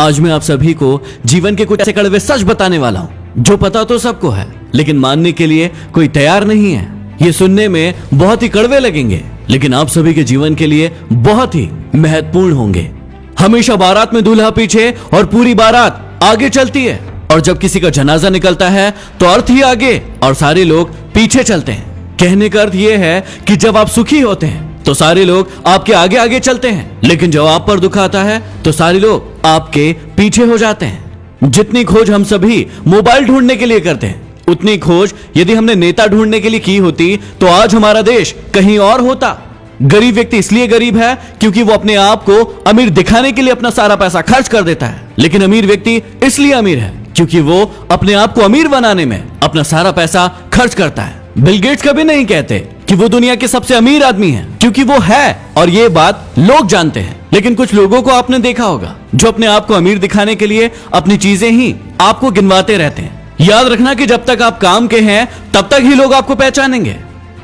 आज मैं आप सभी को जीवन के कुछ ऐसे कड़वे सच बताने वाला हूँ जो पता तो सबको है, लेकिन मानने के लिए कोई तैयार नहीं है। ये सुनने में बहुत ही कड़वे लगेंगे, लेकिन आप सभी के जीवन के लिए बहुत ही महत्वपूर्ण होंगे। हमेशा बारात में दूल्हा पीछे और पूरी बारात आगे चलती है, और जब किसी का जनाजा निकलता है तो अर्थ ही आगे और सारे लोग पीछे चलते हैं। कहने का अर्थ यह है कि जब आप सुखी होते हैं तो सारे लोग आपके आगे आगे चलते हैं, लेकिन जब आप पर दुख आता है तो सारे लोग आपके पीछे हो जाते हैं। जितनी खोज हम सभी मोबाइल ढूंढने के लिए करते हैं, उतनी खोज यदि हमने नेता ढूंढने के लिए की होती तो आज हमारा देश कहीं और होता। गरीब व्यक्ति इसलिए गरीब है क्योंकि वो अपने आप को अमीर दिखाने के लिए अपना सारा पैसा खर्च कर देता है, लेकिन अमीर व्यक्ति इसलिए अमीर है क्योंकि वो अपने आप को अमीर बनाने में अपना सारा पैसा खर्च करता है। बिल गेट्स कभी नहीं कहते कि वो दुनिया के सबसे अमीर आदमी है, क्योंकि वो है और ये बात लोग जानते हैं। लेकिन कुछ लोगों को आपने देखा होगा जो अपने आप को अमीर दिखाने के लिए अपनी चीजें ही आपको गिनवाते रहते हैं। याद रखना कि जब तक आप काम के हैं तब तक ही लोग आपको पहचानेंगे,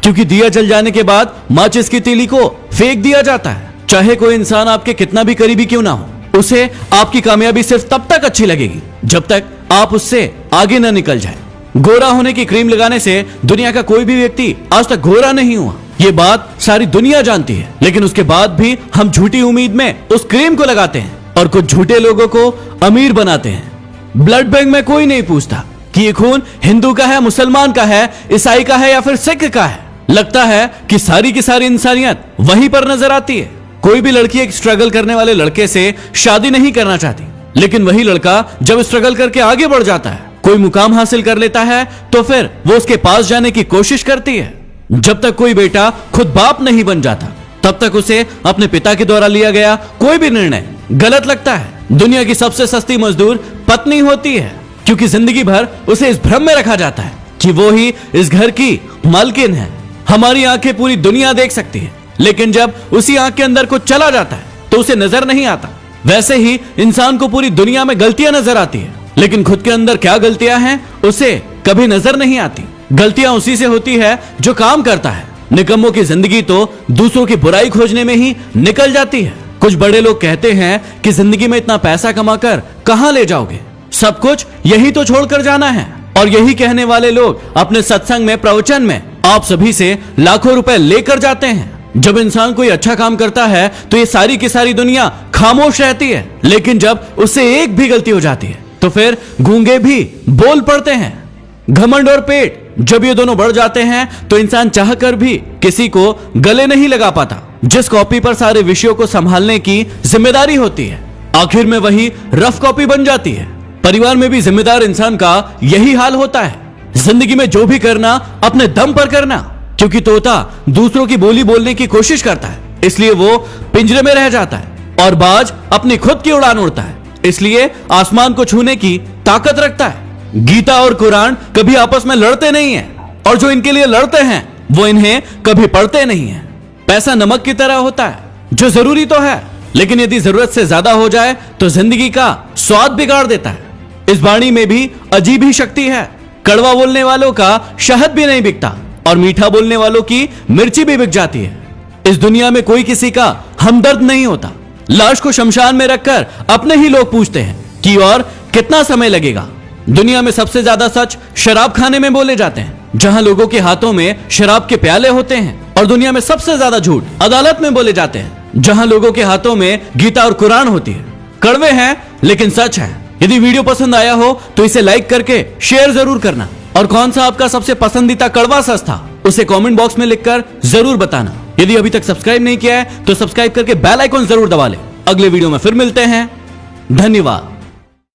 क्योंकि दिया जल जाने के बाद माचिस की तीली को फेंक दिया जाता है। चाहे कोई इंसान आपके कितना भी करीबी क्यों ना हो, उसे आपकी कामयाबी सिर्फ तब तक अच्छी लगेगी जब तक आप उससे आगे न निकल जाए। गोरा होने की क्रीम लगाने से दुनिया का कोई भी व्यक्ति आज तक गोरा नहीं हुआ, ये बात सारी दुनिया जानती है, लेकिन उसके बाद भी हम झूठी उम्मीद में उस क्रीम को लगाते हैं और कुछ झूठे लोगों को अमीर बनाते हैं। ब्लड बैंक में कोई नहीं पूछता कि ये खून हिंदू का है, मुसलमान का है, ईसाई का है या फिर सिख का है। लगता है कि सारी की सारी इंसानियत वहीं पर नजर आती है। कोई भी लड़की एक स्ट्रगल करने वाले लड़के से शादी नहीं करना चाहती, लेकिन वही लड़का जब स्ट्रगल करके आगे बढ़ जाता है, कोई मुकाम हासिल कर लेता है, तो फिर वो उसके पास जाने की कोशिश करती है। जब तक कोई बेटा खुद बाप नहीं बन जाता तब तक उसे अपने पिता के द्वारा लिया गया कोई भी निर्णय गलत लगता है। दुनिया की सबसे सस्ती मजदूर पत्नी होती है, क्योंकि जिंदगी भर उसे इस भ्रम में रखा जाता है कि वो ही इस घर की मालकिन है। हमारी आंखें पूरी दुनिया देख सकती है, लेकिन जब उसी आंख के अंदर कुछ चला जाता है तो उसे नजर नहीं आता। वैसे ही इंसान को पूरी दुनिया में गलतियां नजर आती है, लेकिन खुद के अंदर क्या गलतियां हैं उसे कभी नजर नहीं आती। गलतियां उसी से होती है जो काम करता है। निकम्मों की जिंदगी तो दूसरों की बुराई खोजने में ही निकल जाती है। कुछ बड़े लोग कहते हैं कि जिंदगी में इतना पैसा कमाकर कहां ले जाओगे, सब कुछ यही तो छोड़कर जाना है। और यही कहने वाले लोग अपने सत्संग में, प्रवचन में आप सभी से लाखों रुपए लेकर जाते हैं। जब इंसान कोई अच्छा काम करता है तो ये सारी की सारी दुनिया खामोश रहती है, लेकिन जब उससे एक भी गलती हो जाती है तो फिर गूंगे भी बोल पड़ते हैं। घमंड और पेट जब ये दोनों बढ़ जाते हैं तो इंसान चाहकर भी किसी को गले नहीं लगा पाता। जिस कॉपी पर सारे विषयों को संभालने की जिम्मेदारी होती है, आखिर में वही रफ कॉपी बन जाती है। परिवार में भी जिम्मेदार इंसान का यही हाल होता है। जिंदगी में जो भी करना अपने दम पर करना, क्योंकि तोता दूसरों की बोली बोलने की कोशिश करता है, इसलिए वो पिंजरे में रह जाता है, और बाज अपनी खुद की उड़ान उड़ता है, इसलिए आसमान को छूने की ताकत रखता है। गीता और कुरान कभी आपस में लड़ते नहीं हैं, और जो इनके लिए लड़ते हैं वो इन्हें कभी पढ़ते नहीं हैं। पैसा नमक की तरह होता है जो जरूरी तो है, लेकिन यदि जरूरत से ज्यादा हो जाए तो जिंदगी का स्वाद बिगाड़ देता है। इस वाणी में भी अजीब ही शक्ति है। कड़वा बोलने वालों का शहद भी नहीं बिकता, और मीठा बोलने वालों की मिर्ची भी बिक जाती है। इस दुनिया में कोई किसी का हमदर्द नहीं होता। लाश को शमशान में रखकर अपने ही लोग पूछते हैं कि और कितना समय लगेगा। दुनिया में सबसे ज्यादा सच शराब खाने में बोले जाते हैं, जहां लोगों के हाथों में शराब के प्याले होते हैं। और दुनिया में सबसे ज्यादा झूठ अदालत में बोले जाते हैं, जहां लोगों के हाथों में गीता और कुरान होती है। कड़वे हैं लेकिन सच है। यदि वीडियो पसंद आया हो तो इसे लाइक करके शेयर जरूर करना, और कौन सा आपका सबसे पसंदीदा कड़वा सच था उसे कमेंट बॉक्स में लिखकर जरूर बताना। यदि अभी तक सब्सक्राइब नहीं किया है तो सब्सक्राइब करके बेल आइकन जरूर दबा ले। अगले वीडियो में फिर मिलते हैं। धन्यवाद।